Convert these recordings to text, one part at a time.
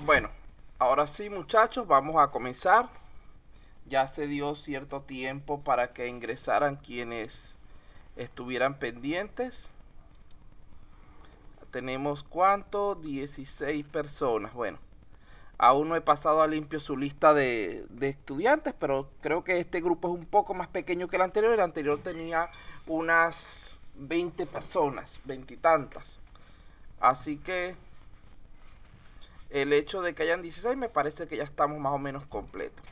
Bueno, ahora sí, muchachos, vamos a comenzar. Ya se dio cierto tiempo para que ingresaran quienes estuvieran pendientes. Tenemos ¿cuánto? 16 personas. Bueno, aún no he pasado a limpio su lista de estudiantes, pero creo que este grupo es un poco más pequeño que el anterior. El anterior tenía unas 20 personas, 20 y tantas. Así que el hecho de que hayan 16 me parece que ya estamos más o menos completos.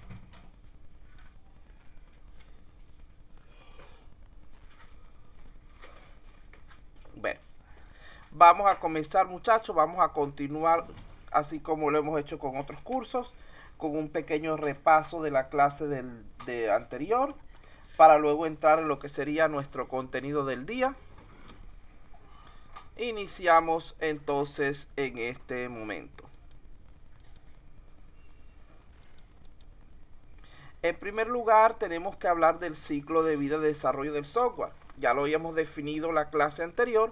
Bueno, vamos a comenzar, muchachos, vamos a continuar así como lo hemos hecho con otros cursos, con un pequeño repaso de la clase de anterior, para luego entrar en lo que sería nuestro contenido del día. Iniciamos entonces en este momento. En primer lugar, tenemos que hablar del ciclo de vida de desarrollo del software. Ya lo habíamos definido en la clase anterior,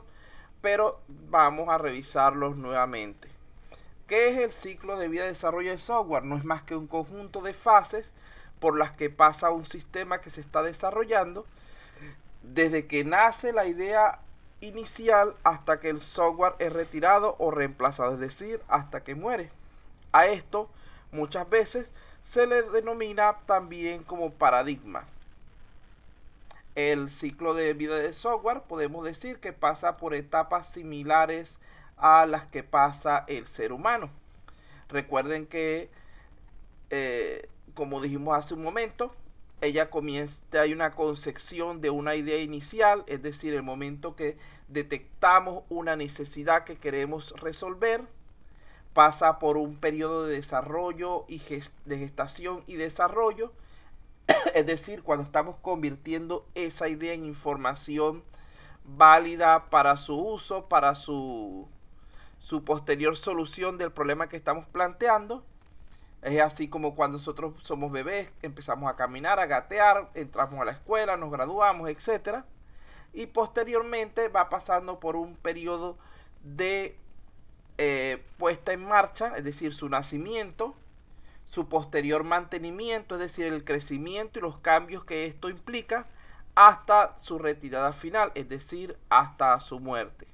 pero vamos a revisarlos nuevamente. ¿Qué es el ciclo de vida de desarrollo del software? No es más que un conjunto de fases por las que pasa un sistema que se está desarrollando desde que nace la idea inicial hasta que el software es retirado o reemplazado, es decir, hasta que muere. A esto muchas veces se le denomina también como paradigma. El ciclo de vida del software podemos decir que pasa por etapas similares a las que pasa el ser humano. Recuerden que, como dijimos hace un momento, hay una concepción de una idea inicial, es decir, el momento que detectamos una necesidad que queremos resolver, pasa por un periodo de desarrollo y de gestación y desarrollo, es decir, cuando estamos convirtiendo esa idea en información válida para su uso, para su posterior solución del problema que estamos planteando. Es así como cuando nosotros somos bebés, empezamos a caminar, a gatear, entramos a la escuela, nos graduamos, etc. Y posteriormente va pasando por un periodo de puesta en marcha, es decir, su nacimiento, su posterior mantenimiento, es decir, el crecimiento y los cambios que esto implica, hasta su retirada final, es decir, hasta su muerte.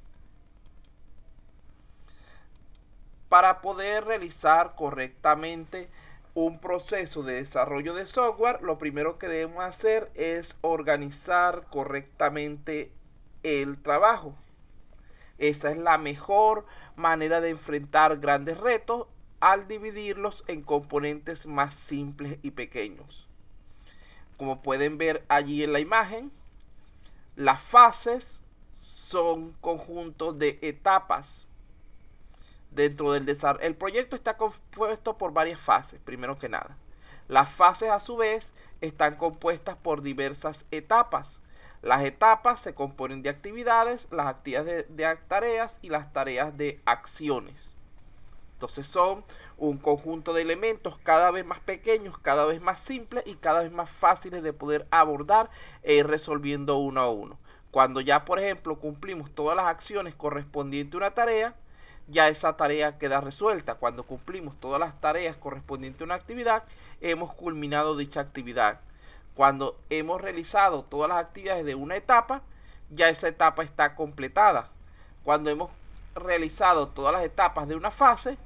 Para poder realizar correctamente un proceso de desarrollo de software, lo primero que debemos hacer es organizar correctamente el trabajo. Esa es la mejor manera de enfrentar grandes retos al dividirlos en componentes más simples y pequeños. Como pueden ver allí en la imagen, las fases son conjuntos de etapas dentro del desarrollo. El proyecto está compuesto por varias fases, primero que nada. Las fases a su vez están compuestas por diversas etapas. Las etapas se componen de actividades, las actividades de tareas y las tareas de acciones. Entonces son un conjunto de elementos cada vez más pequeños, cada vez más simples y cada vez más fáciles de poder abordar e ir resolviendo uno a uno. Cuando ya, por ejemplo, cumplimos todas las acciones correspondientes a una tarea, ya esa tarea queda resuelta. Cuando cumplimos todas las tareas correspondientes a una actividad, hemos culminado dicha actividad. Cuando hemos realizado todas las actividades de una etapa, ya esa etapa está completada. Cuando hemos realizado todas las etapas de una fase,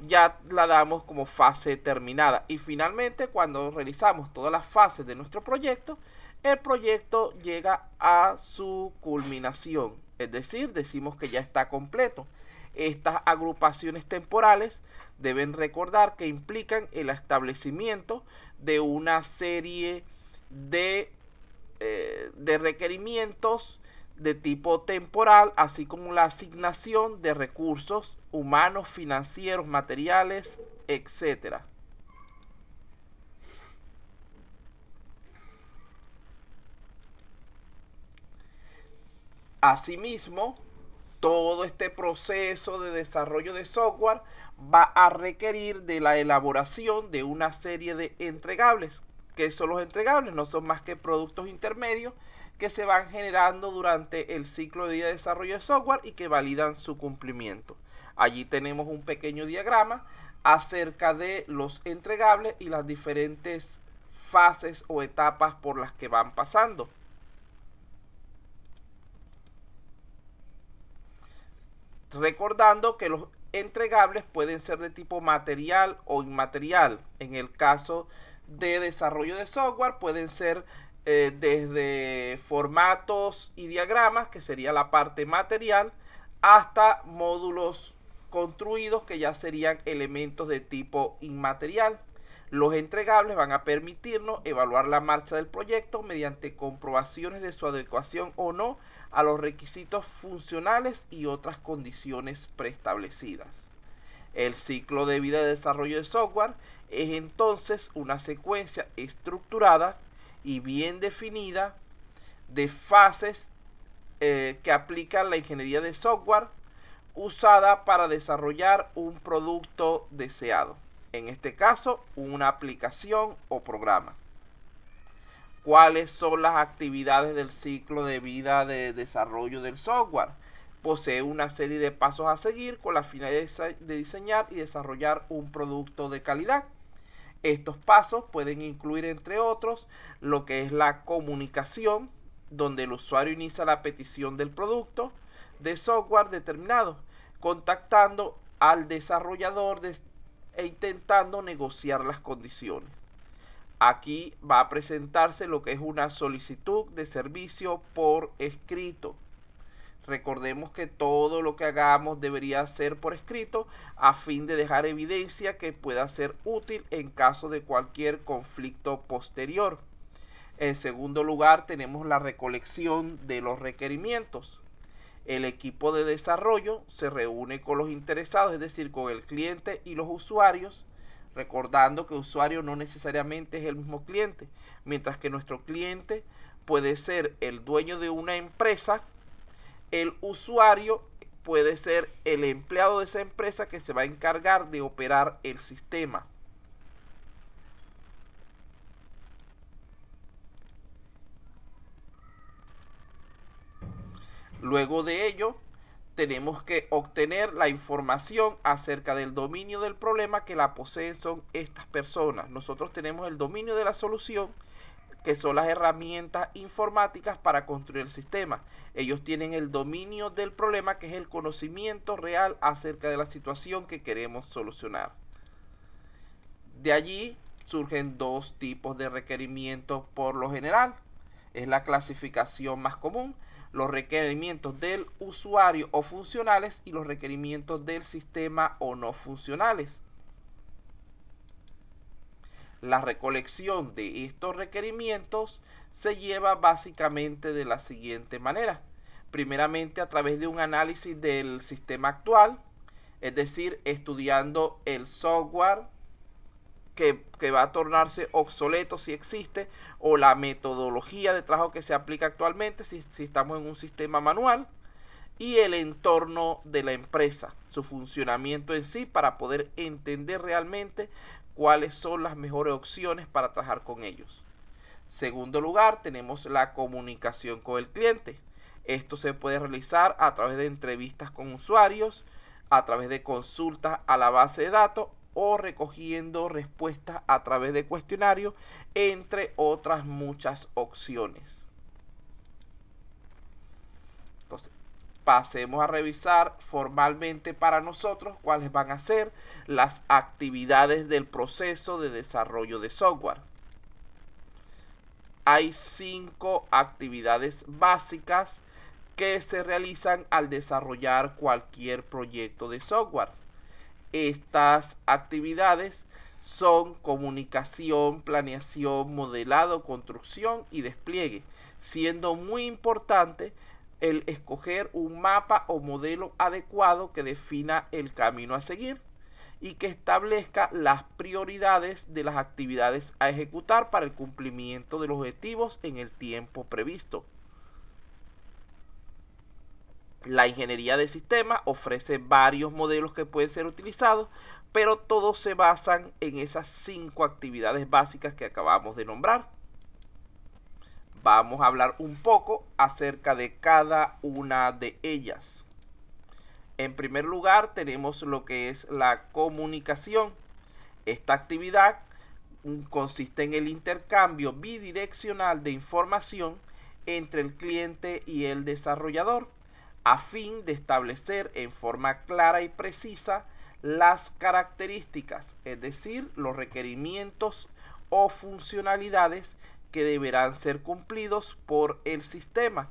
ya la damos como fase terminada. Y finalmente, cuando realizamos todas las fases de nuestro proyecto, el proyecto llega a su culminación. Es decir, decimos que ya está completo. Estas agrupaciones temporales deben recordar que implican el establecimiento de una serie de requerimientos de tipo temporal, así como la asignación de recursos humanos, financieros, materiales, etcétera. Asimismo, todo este proceso de desarrollo de software va a requerir de la elaboración de una serie de entregables. ¿Qué son los entregables? No son más que productos intermedios que se van generando durante el ciclo de vida de desarrollo de software y que validan su cumplimiento. Allí tenemos un pequeño diagrama acerca de los entregables y las diferentes fases o etapas por las que van pasando. Recordando que los entregables pueden ser de tipo material o inmaterial. En el caso de desarrollo de software pueden ser desde formatos y diagramas, que sería la parte material, hasta módulos construidos, que ya serían elementos de tipo inmaterial. Los entregables van a permitirnos evaluar la marcha del proyecto mediante comprobaciones de su adecuación o no a los requisitos funcionales y otras condiciones preestablecidas. El ciclo de vida de desarrollo de software es entonces una secuencia estructurada y bien definida de fases que aplican la ingeniería de software usada para desarrollar un producto deseado. En este caso, una aplicación o programa. ¿Cuáles son las actividades del ciclo de vida de desarrollo del software? Posee una serie de pasos a seguir con la finalidad de diseñar y desarrollar un producto de calidad. Estos pasos pueden incluir, entre otros, lo que es la comunicación, donde el usuario inicia la petición del producto de software determinado, contactando al desarrollador e intentando negociar las condiciones. Aquí va a presentarse lo que es una solicitud de servicio por escrito. Recordemos que todo lo que hagamos debería ser por escrito a fin de dejar evidencia que pueda ser útil en caso de cualquier conflicto posterior. En segundo lugar, tenemos la recolección de los requerimientos. El equipo de desarrollo se reúne con los interesados, es decir, con el cliente y los usuarios, recordando que usuario no necesariamente es el mismo cliente, mientras que nuestro cliente puede ser el dueño de una empresa, el usuario puede ser el empleado de esa empresa que se va a encargar de operar el sistema. Luego de ello, tenemos que obtener la información acerca del dominio del problema, que la poseen son estas personas. Nosotros tenemos el dominio de la solución, que son las herramientas informáticas para construir el sistema. Ellos tienen el dominio del problema, que es el conocimiento real acerca de la situación que queremos solucionar. De allí surgen dos tipos de requerimientos por lo general. Es la clasificación más común: los requerimientos del usuario o funcionales y los requerimientos del sistema o no funcionales. La recolección de estos requerimientos se lleva básicamente de la siguiente manera. Primeramente, a través de un análisis del sistema actual, es decir, estudiando el software que va a tornarse obsoleto si existe, o la metodología de trabajo que se aplica actualmente si estamos en un sistema manual, y el entorno de la empresa, su funcionamiento en sí, para poder entender realmente cuáles son las mejores opciones para trabajar con ellos. Segundo lugar, tenemos la comunicación con el cliente. Esto se puede realizar a través de entrevistas con usuarios, a través de consultas a la base de datos o recogiendo respuestas a través de cuestionarios, entre otras muchas opciones. Entonces, pasemos a revisar formalmente para nosotros cuáles van a ser las actividades del proceso de desarrollo de software. Hay 5 actividades básicas que se realizan al desarrollar cualquier proyecto de software. Estas actividades son comunicación, planeación, modelado, construcción y despliegue, siendo muy importante el escoger un mapa o modelo adecuado que defina el camino a seguir y que establezca las prioridades de las actividades a ejecutar para el cumplimiento de los objetivos en el tiempo previsto. La ingeniería de sistemas ofrece varios modelos que pueden ser utilizados, pero todos se basan en esas 5 actividades básicas que acabamos de nombrar. Vamos a hablar un poco acerca de cada una de ellas. En primer lugar, tenemos lo que es la comunicación. Esta actividad consiste en el intercambio bidireccional de información entre el cliente y el desarrollador, a fin de establecer en forma clara y precisa las características, es decir, los requerimientos o funcionalidades que deberán ser cumplidos por el sistema,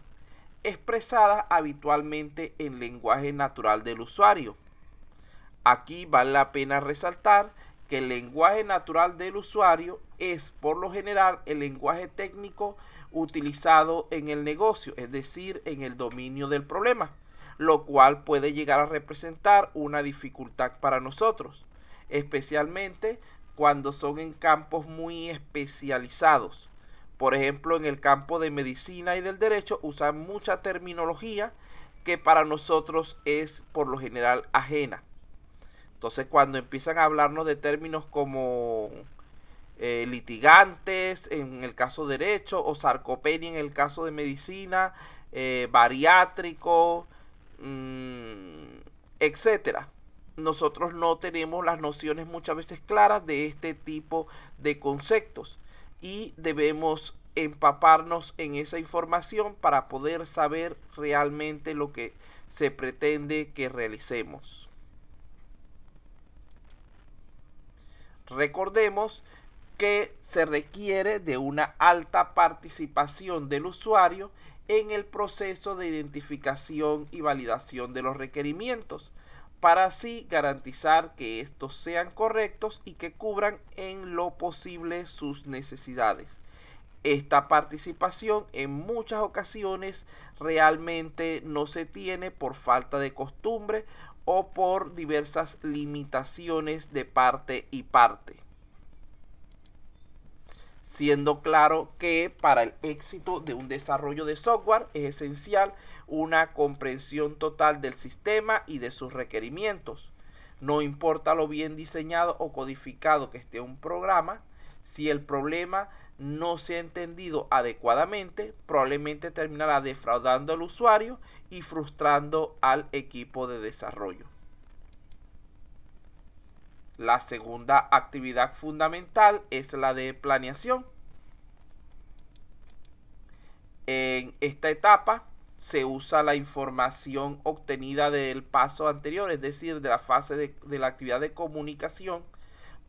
expresadas habitualmente en lenguaje natural del usuario. Aquí vale la pena resaltar que el lenguaje natural del usuario es por lo general el lenguaje técnico utilizado en el negocio, es decir, en el dominio del problema, lo cual puede llegar a representar una dificultad para nosotros, especialmente cuando son en campos muy especializados. Por ejemplo, en el campo de medicina y del derecho usan mucha terminología que para nosotros es por lo general ajena. Entonces, cuando empiezan a hablarnos de términos como litigantes en el caso de derecho, o sarcopenia en el caso de medicina, bariátrico, etcétera, nosotros no tenemos las nociones muchas veces claras de este tipo de conceptos y debemos empaparnos en esa información para poder saber realmente lo que se pretende que realicemos. Recordemos que se requiere de una alta participación del usuario en el proceso de identificación y validación de los requerimientos, para así garantizar que estos sean correctos y que cubran en lo posible sus necesidades. Esta participación en muchas ocasiones realmente no se tiene por falta de costumbre o por diversas limitaciones de parte y parte. Siendo claro que para el éxito de un desarrollo de software es esencial una comprensión total del sistema y de sus requerimientos. No importa lo bien diseñado o codificado que esté un programa, si el problema no se ha entendido adecuadamente, probablemente terminará defraudando al usuario y frustrando al equipo de desarrollo. La segunda actividad fundamental es la de planeación. En esta etapa se usa la información obtenida del paso anterior, es decir, de la fase de la actividad de comunicación,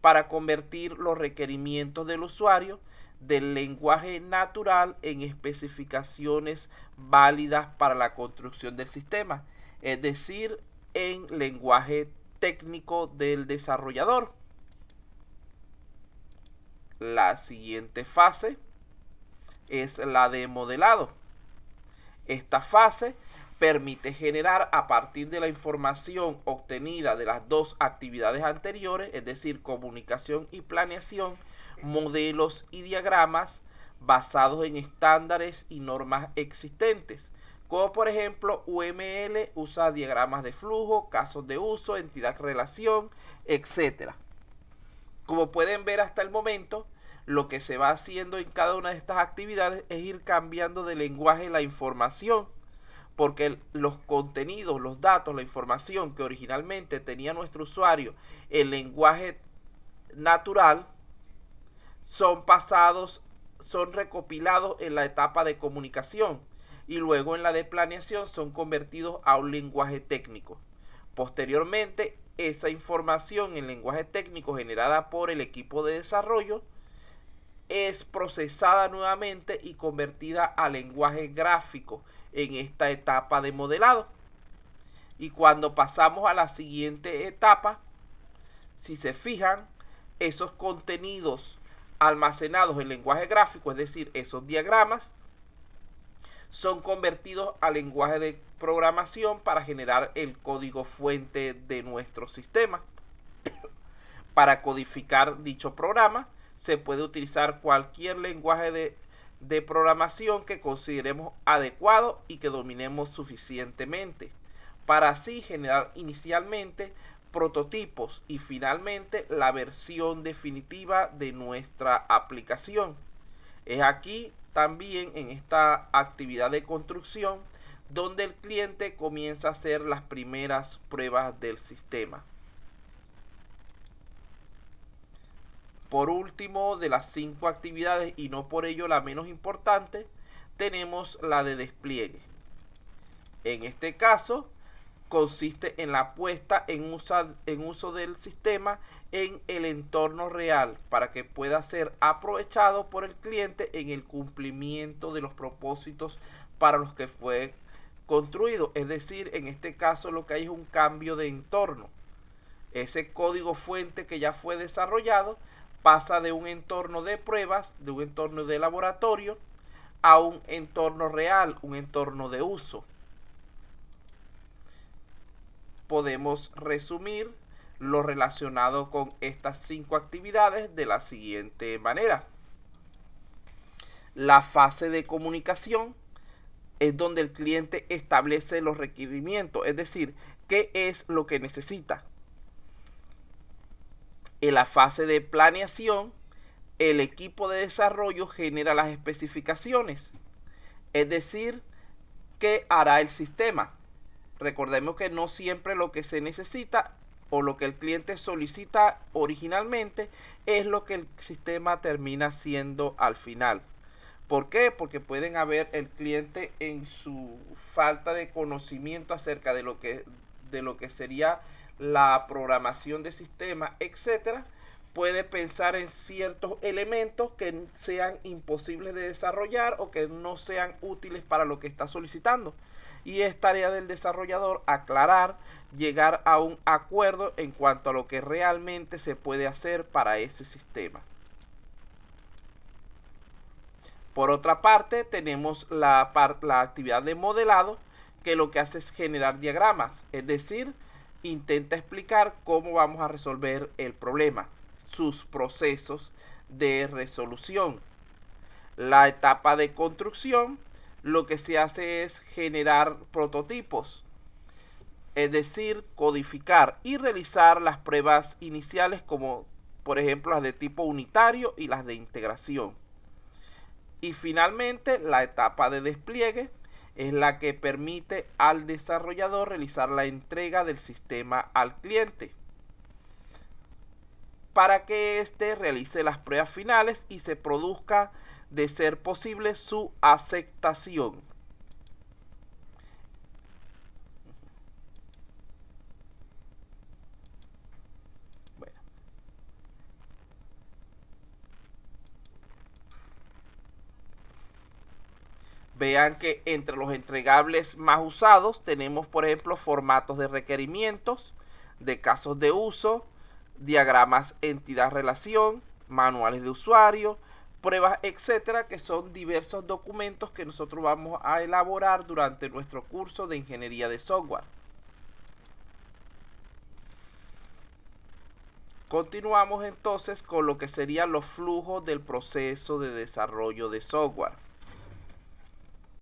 para convertir los requerimientos del usuario del lenguaje natural en especificaciones válidas para la construcción del sistema, es decir, en lenguaje técnico del desarrollador. La siguiente fase es la de modelado. Esta fase permite generar a partir de la información obtenida de las dos actividades anteriores, es decir, comunicación y planeación, modelos y diagramas basados en estándares y normas existentes, como por ejemplo UML usa diagramas de flujo, casos de uso, entidad-relación, etc. Como pueden ver hasta el momento, lo que se va haciendo en cada una de estas actividades es ir cambiando de lenguaje la información, porque los contenidos, los datos, la información que originalmente tenía nuestro usuario en lenguaje natural son pasados, son recopilados en la etapa de comunicación y luego en la de planeación son convertidos a un lenguaje técnico. Posteriormente, esa información en lenguaje técnico generada por el equipo de desarrollo es procesada nuevamente y convertida a lenguaje gráfico en esta etapa de modelado. Y cuando pasamos a la siguiente etapa, si se fijan, esos contenidos almacenados en lenguaje gráfico, es decir, esos diagramas, son convertidos a lenguaje de programación para generar el código fuente de nuestro sistema. Para codificar dicho programa, se puede utilizar cualquier lenguaje de programación que consideremos adecuado y que dominemos suficientemente, para así generar inicialmente prototipos y finalmente la versión definitiva de nuestra aplicación. Es aquí también en esta actividad de construcción donde el cliente comienza a hacer las primeras pruebas del sistema. Por último, de las 5 actividades, y no por ello la menos importante, tenemos la de despliegue. En este caso, consiste en la puesta en uso del sistema en el entorno real para que pueda ser aprovechado por el cliente en el cumplimiento de los propósitos para los que fue construido. Es decir, en este caso lo que hay es un cambio de entorno. Ese código fuente que ya fue desarrollado pasa de un entorno de pruebas, de un entorno de laboratorio, a un entorno real, un entorno de uso. Podemos resumir lo relacionado con estas 5 actividades de la siguiente manera. La fase de comunicación es donde el cliente establece los requerimientos, es decir, qué es lo que necesita. En la fase de planeación, el equipo de desarrollo genera las especificaciones, es decir, qué hará el sistema. Recordemos que no siempre lo que se necesita o lo que el cliente solicita originalmente es lo que el sistema termina siendo al final. ¿Por qué? Porque pueden haber el cliente en su falta de conocimiento acerca de lo que sería la programación de sistema, etcétera, puede pensar en ciertos elementos que sean imposibles de desarrollar o que no sean útiles para lo que está solicitando. Y es tarea del desarrollador aclarar, llegar a un acuerdo en cuanto a lo que realmente se puede hacer para ese sistema. Por otra parte, tenemos la actividad de modelado, que lo que hace es generar diagramas, es decir, intenta explicar cómo vamos a resolver el problema, sus procesos de resolución. La etapa de construcción, lo que se hace es generar prototipos, es decir, codificar y realizar las pruebas iniciales, como por ejemplo las de tipo unitario y las de integración. Y finalmente, la etapa de despliegue es la que permite al desarrollador realizar la entrega del sistema al cliente para que éste realice las pruebas finales y se produzca, de ser posible, su aceptación. Bueno. Vean que entre los entregables más usados tenemos, por ejemplo, formatos de requerimientos, de casos de uso, diagramas entidad-relación, manuales de usuario, pruebas, etcétera, que son diversos documentos que nosotros vamos a elaborar durante nuestro curso de ingeniería de software. Continuamos entonces con lo que serían los flujos del proceso de desarrollo de software.